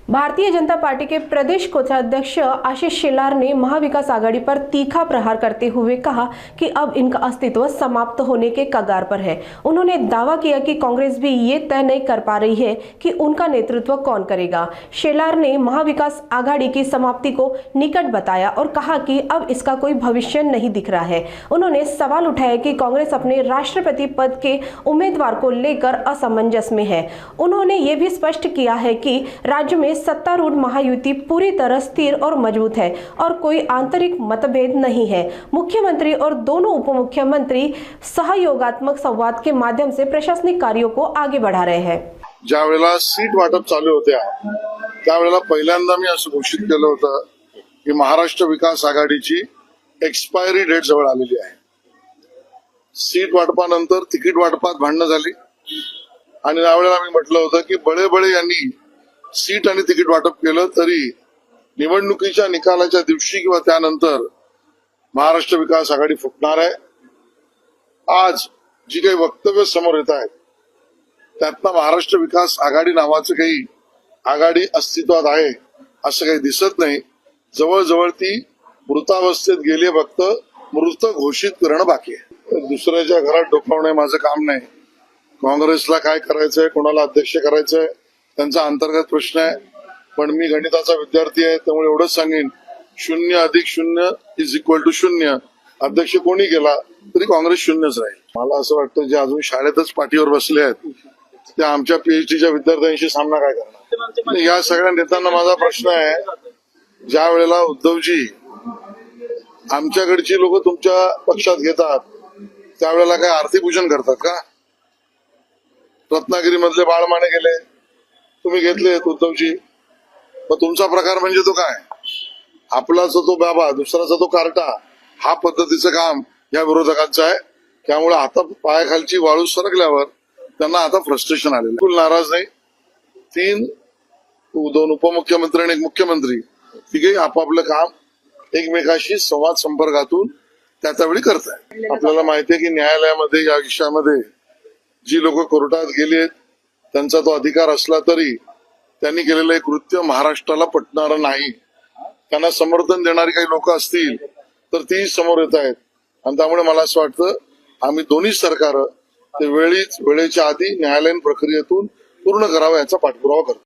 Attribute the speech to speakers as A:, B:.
A: Bharatiya Janata party के प्रदेश कोषाध्यक्ष आशीष शेलार ने महाविकास आघाड़ी पर तीखा प्रहार करते हुए कहा कि अब इनका अस्तित्व समाप्त होने के कगार पर है। उन्होंने दावा किया कि कांग्रेस भी ये तय नहीं कर पा रही है कि उनका नेतृत्व कौन करेगा। शेलार ने महाविकास आघाड़ी की समाप्ति को निकट बताया और कहा कि अब इसका कोई भविष्य नहीं दिख रहा है। उन्होंने सवाल उठाया कि कांग्रेस अपने राष्ट्रपति पद के उम्मीदवार को लेकर असमंजस में है। उन्होंने ये भी स्पष्ट किया है कि राज्य में सत्तारूढ़ महायुति पूरी तरह स्थिर और मजबूत है और कोई आंतरिक मतभेद नहीं है। मुख्यमंत्री और दोनों उप मुख्यमंत्री सहयोगात्मक संवाद के माध्यम से प्रशासनिक कार्यों को आगे बढ़ा रहे हैं।
B: ज्यावेळेला सीट वाटप चालू होत्या त्यावेळेला पहिल्यांदा मी असं घोषित केलं होतं की महाराष्ट्र विकास आघाडीची एक्सपायरी डेट जवळ आलेली आहे। सीट वाटपानंतर तिकीट वाटपात भांडणं झाली आणि त्यावेळेला मी म्हटलं होतं की बळे यांनी सीट आणि तिकीट वाटप केलं तरी निवडणुकीच्या निकालाच्या दिवशी किंवा त्यानंतर महाराष्ट्र विकास आघाडी फुटणार आहे। आज जी काही वक्तव्य समोर येत आहेत त्यातनं महाराष्ट्र विकास आघाडी नावाचं काही आघाडी अस्तित्वात आहे असं काही दिसत नाही। जवळजवळ ती मृतावस्थेत गेली, फक्त मृत घोषित करणं बाकी आहे। दुसऱ्याच्या घरात डोकावणे माझं काम नाही। काँग्रेसला काय करायचंय, कोणाला अध्यक्ष करायचंय त्यांचा अंतर्गत प्रश्न आहे। पण मी गणिताचा विद्यार्थी आहे त्यामुळे एवढंच सांगेन, 0 अधिक 0 इज इक्वल टू 0। अध्यक्ष कोणी केला तरी काँग्रेस 0च राहील। मला असं वाटतं जे अजून शाळेतच पाठीवर बसले आहेत ते आमच्या पीएचडीच्या विद्यार्थ्यांशी सामना काय करणार। या सगळ्या नेत्यांना माझा प्रश्न आहे, ज्या वेळेला उद्धवजी आमच्याकडची लोक तुमच्या पक्षात घेतात त्यावेळेला काय आरती पूजन करतात का? रत्नागिरी मधले बाळमाने गेले, तुम्ही घेतलेत उद्धवजी, मग तुमचा प्रकार म्हणजे तो काय? आपलाचा तो बाबा दुसऱ्याचा तो कार्टा, हा पद्धतीचं काम या विरोधकांचं आहे। त्यामुळे आता पायाखालची वाळू सरकल्यावर त्यांना आता फ्रस्ट्रेशन आलेलं। बिलकुल नाराज नाही। 2 उपमुख्यमंत्री आणि 1 मुख्यमंत्री तिघे आपापलं काम एकमेकाशी संवाद संपर्कातून त्यावेळी करताय। आपल्याला माहिती आहे की न्यायालयामध्ये या विषयामध्ये जी लोक कोर्टात गेली त्यांचा तो अधिकार असला तरी त्यांनी केलेलं एक कृत्य महाराष्ट्राला पटणारं नाही। त्यांना समर्थन देणारी काही लोक असतील तर ती समोर येत आहेत आणि त्यामुळे मला असं वाटतं आम्ही दोन्ही सरकार ते वेळेच्या आधी न्यायालयीन प्रक्रियेतून पूर्ण करावं याचा पाठपुरावा करतो।